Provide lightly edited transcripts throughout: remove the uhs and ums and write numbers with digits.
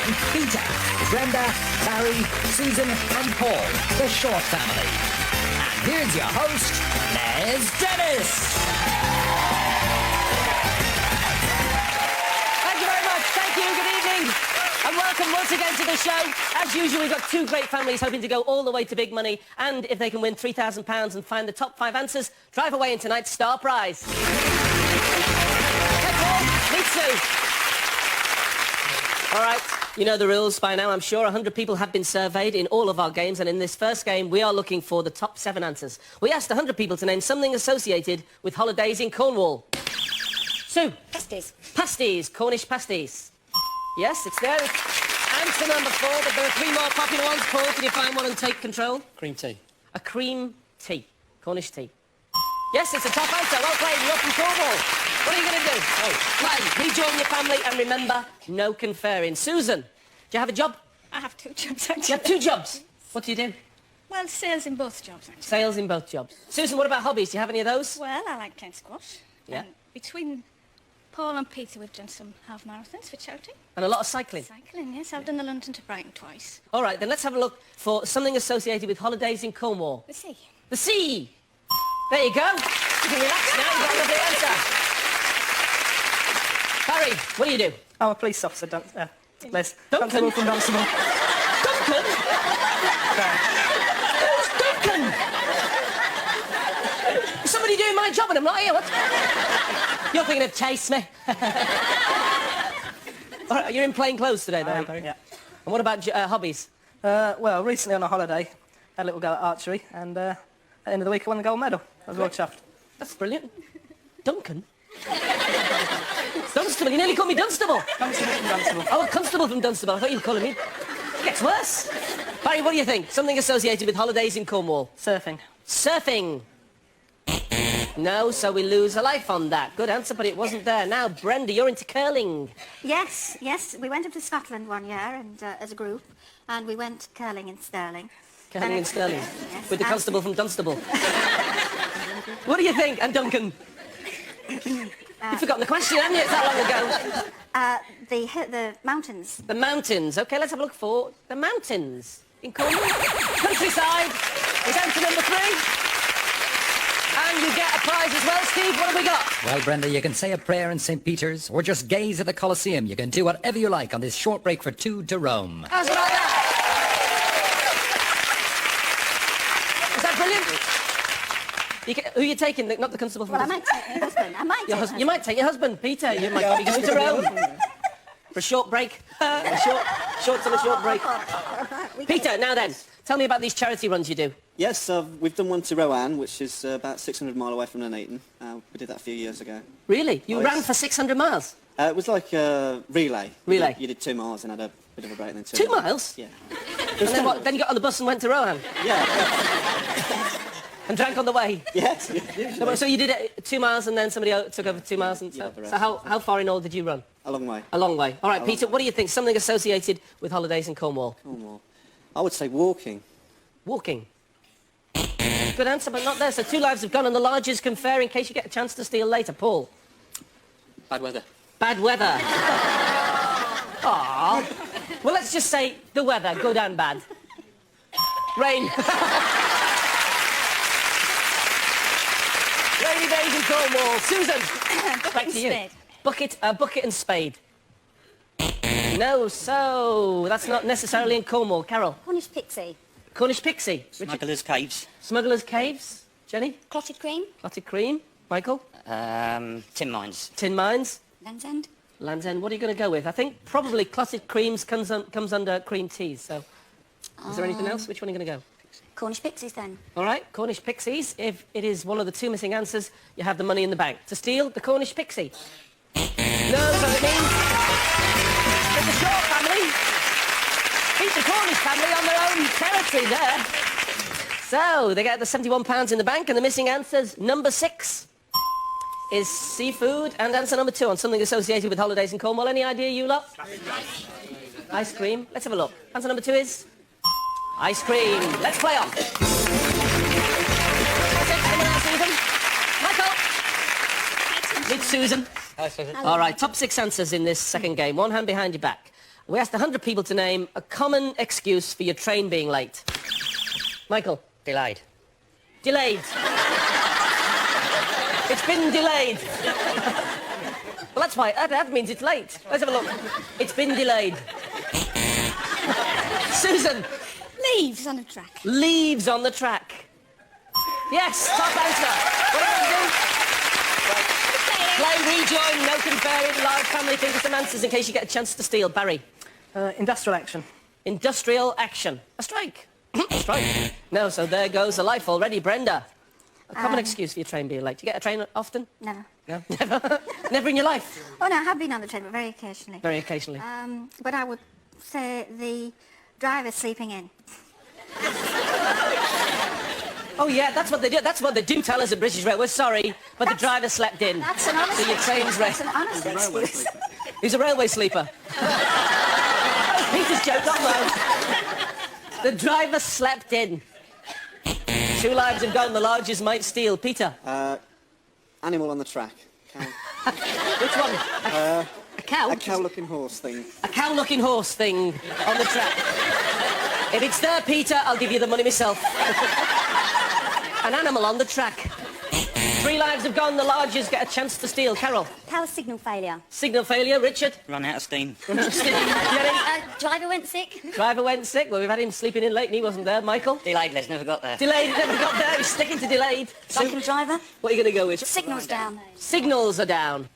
Peter, Brenda, Barry, Susan and Paul, the Short family. And here's your host, Les Dennis. Thank you very much. Thank you. Good evening. And welcome once again to the show. As usual, we've got two great families hoping to go all the way to big money. And if they can win £3,000 and find the top 5 answers, drive away in tonight's star prize. Hey, Paul. Meet Sue. All right. You know the rules by now, I'm sure. 100 people have been surveyed in all of our games, and in this first game, we are looking for the top 7 answers. We asked 100 people to name something associated with holidays in Cornwall. Sue? Pasties. Pasties. Cornish pasties. Yes, it's there. Answer number 4, but there are 3 more popular ones. Paul, can you find one and take control? Cream tea. A cream tea. Cornish tea. Yes, it's a top answer. Well played. You're from Cornwall. What are you going to do? Play. Rejoin your family and remember, no conferring. Susan, do you have a job? I have 2 jobs, actually. You have 2 jobs. What do you do? Well, sales in both jobs, actually. Sales in both jobs. Susan, what about hobbies? Do you have any of those? Well, I like playing squash. Yeah. And between Paul and Peter, we've done some half marathons for charity. And a lot of cycling. Cycling, yes. I've done the London to Brighton twice. All right, then let's have a look for something associated with holidays in Cornwall. The sea. The sea. There you go. You can relax now. You've got a lovely answer. Barry, what do you do? I'm a police officer, Les. Duncan? Constable from Dunstable. Duncan? Who's Duncan? Is somebody doing my job and I'm not here? What? You're thinking of Chase me. All right, you're in plain clothes today, though, Barry? Yeah. And what about hobbies? Well, recently on a holiday, had a little go at archery, and at the end of the week I won the gold medal. I was well chuffed. That's brilliant. Duncan? Dunstable, you nearly called me Dunstable. Constable from Dunstable. Oh, a constable from Dunstable. I thought you were calling me. It gets worse. Barry, what do you think? Something associated with holidays in Cornwall. Surfing. Surfing. No, so we lose a life on that. Good answer, but it wasn't there. Now, Brenda, you're into curling. Yes, yes. We went up to Scotland one year and as a group, and we went curling in Stirling. Curling in Stirling. Yes. With the constable from Dunstable. What do you think? And Duncan? You've forgotten the question, haven't you? It's that long ago. The mountains. The mountains. OK, let's have a look for the mountains in Cornwall. Countryside is answer number 3. And you get a prize as well. Steve, what have we got? Well, Brenda, you can say a prayer in St. Peter's or just gaze at the Colosseum. You can do whatever you like on this short break for 2 to Rome. How's about that? Is that brilliant? Who are you taking? Not the constable from Well, I might take my husband. I might take your my husband. You might take your husband, Peter. You might be going to Rome. For a short break. A short break. Peter, now then, tell me about these charity runs you do. Yes, we've done one to Roanne, which is about 600 mile away from Nuneaton. We did that a few years ago. Really? You ran for 600 miles? It was like a relay. Relay? You did 2 miles and had a bit of a break and then 2 2 miles? Yeah. And then what? Then you got on the bus and went to Roanne? Yeah. And drank on the way? Yes. So you did it 2 miles and then somebody else took over 2 miles? And Yeah, so how far in all did you run? A long way. A long way. All right, A Peter, long what do you think? Something associated with holidays in Cornwall? Cornwall. I would say walking. Walking. Good answer, but not there. So 2 lives have gone, and the largest confer in case you get a chance to steal later. Paul? Bad weather. Bad weather. Aww. Well, let's just say the weather, good and bad. Rain. Rainy days in Cornwall. Susan, back to you. Spade. Bucket and spade. No, so that's not necessarily in Cornwall. Carol? Cornish pixie. Cornish pixie. Richard? Smuggler's Caves. Smuggler's Caves. Jenny? Clotted cream. Clotted cream. Michael? Tin mines. Tin mines. Land's End. Land's End. What are you going to go with? I think probably clotted creams comes under cream teas. So, is there anything else? Which one are you going to go? Cornish pixies then. All right, Cornish pixies. If it is one of the 2 missing answers, you have the money in the bank. To steal the Cornish pixie. No, so it means that the Shaw family beat the Cornish family on their own territory there. So, they get the £71 in the bank, and the missing answers, number 6 is seafood, and answer number 2 on something associated with holidays in Cornwall. Any idea, you lot? Ice cream. Let's have a look. Answer number 2 is ice cream. Let's play on. That's it. Anyone else even? Michael? Meet Susan. Hi, Susan. All right, top 6 answers in this second game. One hand behind your back. We asked 100 people to name a common excuse for your train being late. Michael? Delayed. Delayed. It's been delayed. Well, that's why. That means it's late. Let's have a look. It's been delayed. Susan? Leaves on a track. Leaves on the track. Yes, top answer. What are you going to do? Play, rejoin, no conferring, live family, think of some answers in case you get a chance to steal. Barry? Industrial action. Industrial action. A strike. A strike. No, so there goes a life already. Brenda? A common excuse for your train being late. Do you get a train often? Never. No? Never? Never in your life? Oh, no, I have been on the train, but very occasionally. Very occasionally. But I would say the driver sleeping in. Oh, yeah, that's what they do. That's what they do tell us at British Rail. We're sorry, but the driver slept in. That's an honest So your train's That's wrecked. an honest excuse. He's a railway sleeper. Peter's joke, not mine. The driver slept in. 2 lives have gone, the largest might steal. Peter? Animal on the track. Cow. Which one? A cow? A cow-looking horse thing. A cow-looking horse thing on the track. If it's there, Peter, I'll give you the money myself. An animal on the track. 3 lives have gone, the largest get a chance to steal. Carol? Power signal failure. Signal failure. Richard? Run out of steam. Jenny? Driver went sick. Driver went sick. Well, we've had him sleeping in late and he wasn't there. Michael? Delayed, Les, never got there. Delayed, never got there. He's sticking to delayed. Drunken driver. What are you going to go with? Signals down. Signals are down.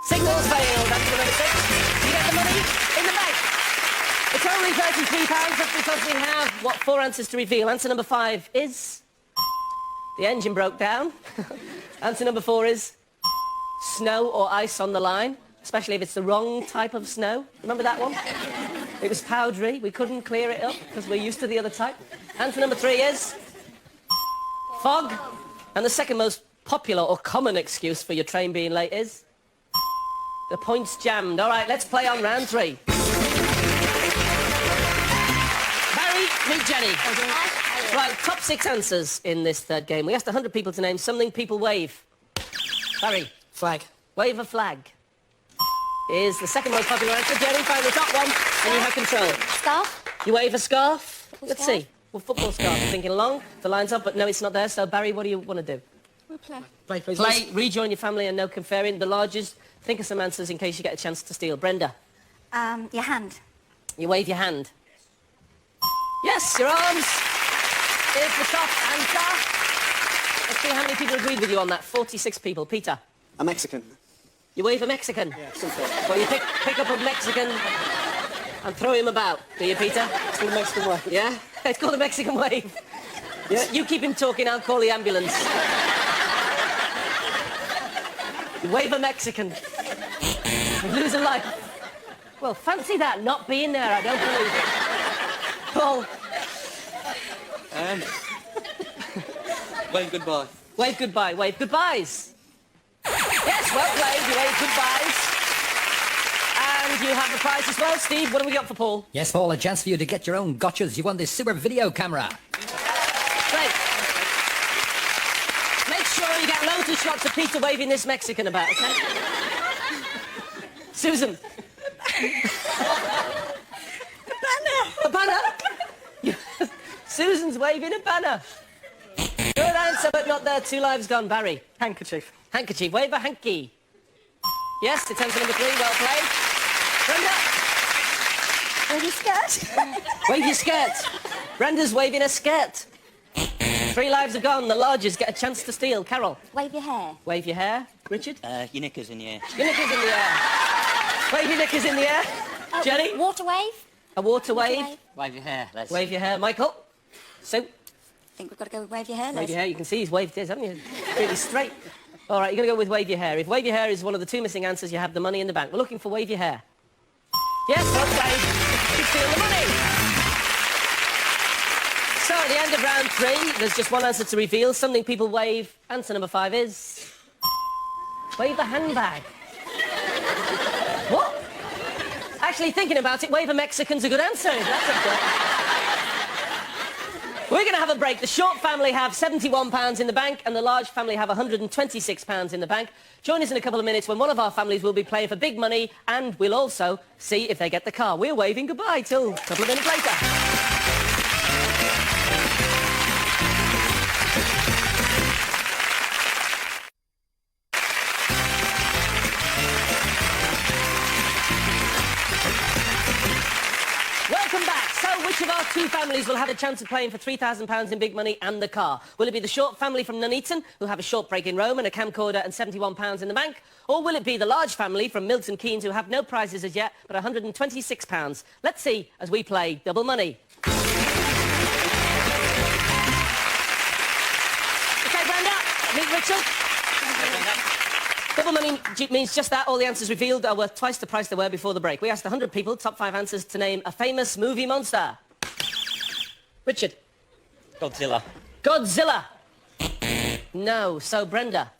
Signals failed. That's number 6. You get the money in the bank. It's only £33. That's because we have, 4 answers to reveal. Answer number 5 is... The engine broke down. Answer number 4 is... Snow or ice on the line, especially if it's the wrong type of snow. Remember that one? It was powdery. We couldn't clear it up because we're used to the other type. Answer number 3 is... Fog. And the second most popular or common excuse for your train being late is... The point's jammed. All right, let's play on round 3. Barry, meet Jenny. Right, top 6 answers in this third game. We asked 100 people to name something people wave. Barry. Flag. Wave a flag. Is the second most popular answer. Jenny, find the top one, and you have control. Scarf. You wave a scarf. Let's scarf. see. Well, football scarf. Thinking along. The line's up, but no, it's not there. So, Barry, what do you want to do? We'll play. Play, please. Play, rejoin your family, and no conferring. The largest. Think of some answers in case you get a chance to steal. Brenda. Your hand. You wave your hand. Yes, your arms. Here's the top answer. Let's see how many people agreed with you on that. 46 people. Peter. A Mexican. You wave a Mexican. Yeah, something. Well, you pick up a Mexican and throw him about, do you, Peter? It's called a Mexican wave. Yeah? It's called a Mexican wave. Yeah. You keep him talking, I'll call the ambulance. You wave a Mexican. You lose a life. Well, fancy that, not being there, I don't believe it. Paul. Wave goodbye. Wave goodbye. Wave goodbyes. Yes, well played. You wave goodbyes. And you have the prize as well. Steve, what have we got for Paul? Yes, Paul, a chance for you to get your own gotchas. You won this super video camera. Great. Make sure you get loads of shots of Peter waving this Mexican about, okay? Susan. A banner? Susan's waving a banner. Good answer, but not there. 2 lives gone. Barry. Handkerchief. Handkerchief. Wave a hanky. Yes, it's answer number 3. Well played. Brenda. Wave your skirt. Wave your skirt. Brenda's waving a skirt. 3 lives are gone. The largest get a chance to steal. Carol. Wave your hair. Wave your hair. Richard. Your knickers in the air. Your knickers in the air. Wave your knickers in the air. Jenny. Water wave. A water wave. wave. Wave your hair, Les. Wave your hair. Michael. So, I think we've got to go with wave your hair. wave your hair. You can see he's waved his, haven't you? Really straight. All right, you're going to go with wave your hair. If wave your hair is one of the 2 missing answers, you have the money in the bank. We're looking for wave your hair. Yes, well played. You steal the money. So at the end of round 3, there's just one answer to reveal. Something people wave. Answer number 5 is... Wave a handbag. What? Actually, thinking about it, wave a Mexican's a good answer. That's a good... We're going to have a break. The Short family have £71 in the bank and the Large family have £126 in the bank. Join us in a couple of minutes when one of our families will be playing for big money and we'll also see if they get the car. We're waving goodbye till a couple of minutes later. Welcome back. So, which of our two families will have a chance of playing for £3,000 in big money and the car? Will it be the Short family from Nuneaton, who have a short break in Rome and a camcorder and £71 in the bank? Or will it be the Large family from Milton Keynes, who have no prizes as yet, but £126? Let's see as we play Double Money. OK, Brenda, meet Richard. Double Money means just that. All the answers revealed are worth twice the price they were before the break. We asked 100 people, top 5 answers, to name a famous movie monster. Richard. Godzilla. Godzilla. No. So, Brenda.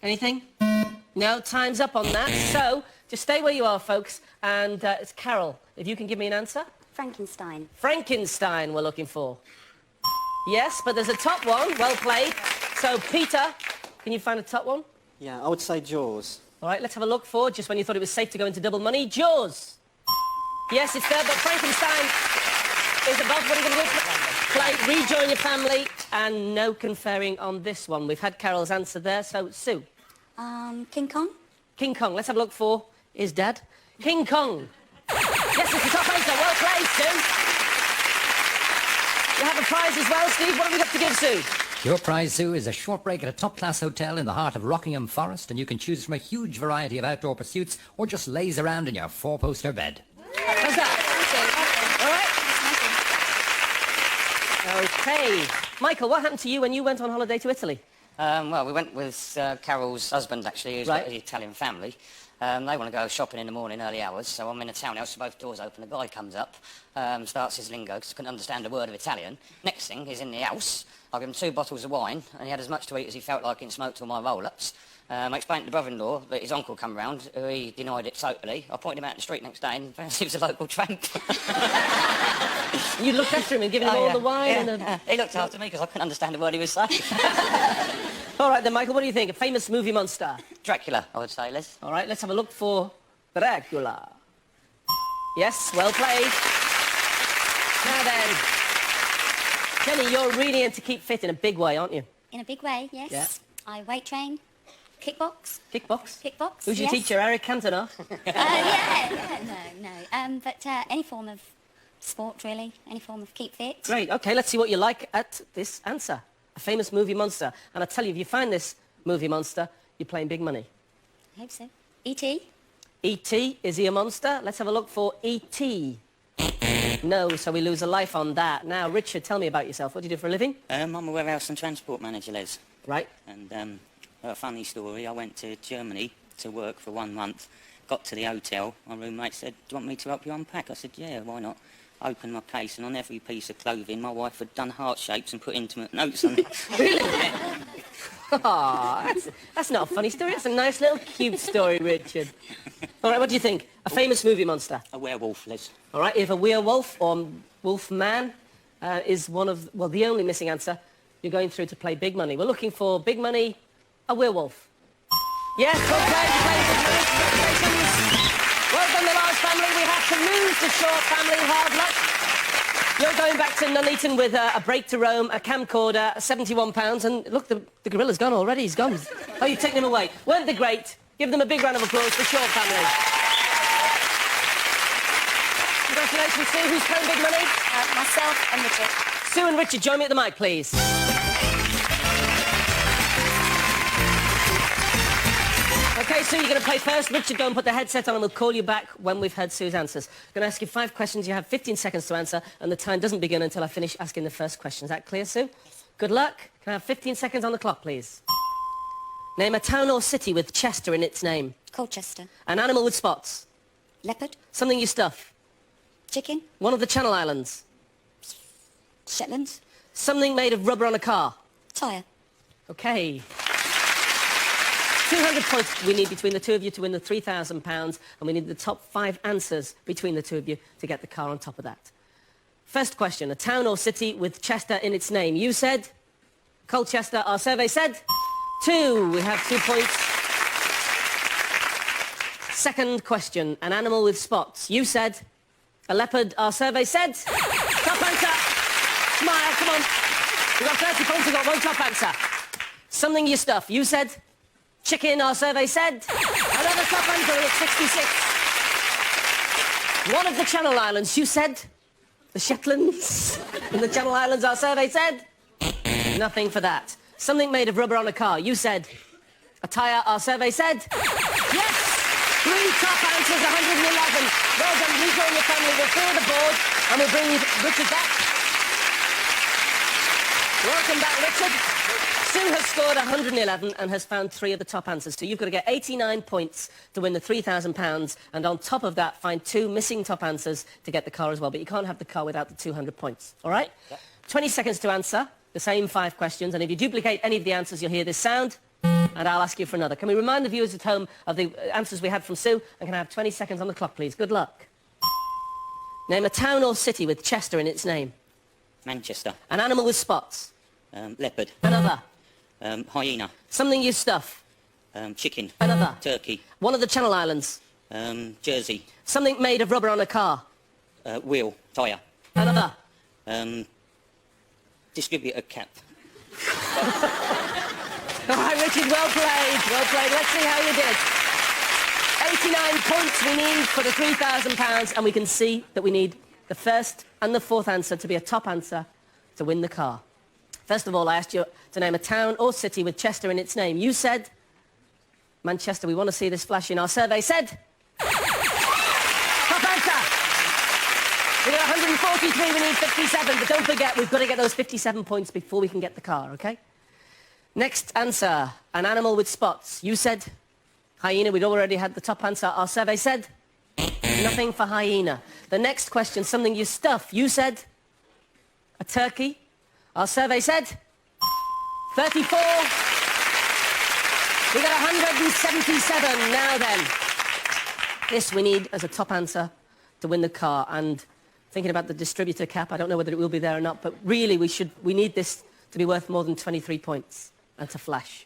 Anything? No, time's up on that. So, just stay where you are, folks. And it's Carol. If you can give me an answer. Frankenstein. Frankenstein we're looking for. Yes, but there's a top one. Well played. So, Peter, can you find a top one? Yeah, I would say Jaws. All right, let's have a look for, just when you thought it was safe to go into Double Money, Jaws. Yes, it's there, but Frankenstein is above. What are you going to do? Play, rejoin your family, and no conferring on this one. We've had Carol's answer there, so Sue. King Kong. King Kong. Let's have a look for his dad. King Kong. Yes, it's the top answer. Well played, Sue. You have a prize as well, Steve. What have we got to give Sue? Your prize, Sue, is a short break at a top-class hotel in the heart of Rockingham Forest, and you can choose from a huge variety of outdoor pursuits or just laze around in your four-poster bed. How's that? All right. OK. Michael, what happened to you when you went on holiday to Italy? Well, we went with Carol's husband, actually, who's got an Italian family. They want to go shopping in the morning, early hours, so I'm in a townhouse, both doors open. A guy comes up, starts his lingo, because I couldn't understand a word of Italian. Next thing, he's in the house. I gave him 2 bottles of wine, and he had as much to eat as he felt like and smoked all my roll-ups. I explained to the brother-in-law that his uncle come round, who he denied it totally. I pointed him out in the street next day, and he was a local tramp. You looked after him and given him all the wine? Yeah. And the... He looked after me, because I couldn't understand a word he was saying. All right, then, Michael, what do you think? A famous movie monster? Dracula, I would say, Liz. All right, let's have a look for Dracula. Yes, well played. Now then, Jenny, you're really into keep fit in a big way, aren't you? In a big way, yes. Yeah. I weight train. Kickbox. Kickbox? Kickbox, Who's your yes. teacher, Eric Cantona? No. But any form of sport, really. Any form of keep fit. Great, OK, let's see what you like at this answer. A famous movie monster. And I tell you, if you find this movie monster, you're playing big money. I hope so. E.T. E.T., is he a monster? Let's have a look for E.T. No, so we lose a life on that. Now, Richard, tell me about yourself. What do you do for a living? I'm a warehouse and transport manager, Les. Right. And a funny story, I went to Germany to work for 1 month, got to the hotel, my roommate said, do you want me to help you unpack? I said, yeah, why not? Opened my case, and on every piece of clothing, my wife had done heart shapes and put intimate notes on it. Oh, that's not a funny story. That's a nice little cute story, Richard. All right, what do you think? A famous movie monster? A werewolf, Liz. All right, if a werewolf or wolf man is one of, well, the only missing answer, you're going through to play big money. We're looking for big money, a werewolf. Yes, okay, you're playing big money. Congratulations. Well done, the Large family. We have to lose the Short family. Hard luck. You're going back to Nuneaton with a break to Rome, a camcorder, £71, and look, the gorilla's gone already. He's gone. Oh, you've taken him away. Weren't they great? Give them a big round of applause for Short family. Congratulations, Sue. Who's playing big money? Myself and Richard. Sue and Richard, join me at the mic, please. OK, Sue, you're going to play first. Richard, go and put the headset on and we'll call you back when we've heard Sue's answers. I'm going to ask you 5 questions. You have 15 seconds to answer, and the time doesn't begin until I finish asking the first question. Is that clear, Sue? Yes. Good luck. Can I have 15 seconds on the clock, please? Name a town or city with Chester in its name. Colchester. An animal with spots. Leopard. Something you stuff. Chicken. One of the Channel Islands. Shetlands. Something made of rubber on a car. Tyre. OK. 200 points we need between the two of you to win the £3,000, and we need the top 5 answers between the two of you to get the car on top of that. First question, a town or city with Chester in its name. You said Colchester, our survey said 2. We have 2 points. Second question, an animal with spots. You said a leopard, our survey said. Top answer. Smile, come on. We've got 30 points, we've got 1 top answer. Something you stuff. You said chicken, our survey said. Another top answer at 66. One of the Channel Islands. You said the Shetlands. In the Channel Islands, our survey said. Nothing for that. Something made of rubber on a car. You said a tyre, our survey said. Yes! 3 top answers, 111. Well done, Rico and your family. We'll clear the board and we'll bring you Richard back. Welcome back, Richard. Sue has scored 111 and has found 3 of the top answers. So you've got to get 89 points to win the £3,000 and on top of that find 2 missing top answers to get the car as well. But you can't have the car without the 200 points, all right? Yep. 20 seconds to answer the same 5 questions, and if you duplicate any of the answers you'll hear this sound and I'll ask you for another. Can we remind the viewers at home of the answers we had from Sue, and can I have 20 seconds on the clock, please? Good luck. Name a town or city with Chester in its name. Manchester. An animal with spots. Leopard. Another. Hyena. Something you stuff. Chicken. Another. Turkey. One of the Channel Islands. Jersey. Something made of rubber on a car. Wheel. Tyre. Another. Distributor cap. All right, Richard, well played. Well played. Let's see how you did. 89 points we need for the £3,000, and we can see that we need the first and the 4th answer to be a top answer to win the car. First of all, I asked you to name a town or city with Chester in its name. You said Manchester. We want to see this flash in. Our survey said top answer. We got 143, we need 57, but don't forget, we've got to get those 57 points before we can get the car, OK? Next answer, an animal with spots. You said hyena. We'd already had the top answer. Our survey said nothing for hyena. The next question, something you stuff. You said a turkey. Our survey said 34. We got 177. Now then, this we need as a top answer to win the car. And thinking about the distributor cap, I don't know whether it will be there or not, but really we need this to be worth more than 23 points and to flash.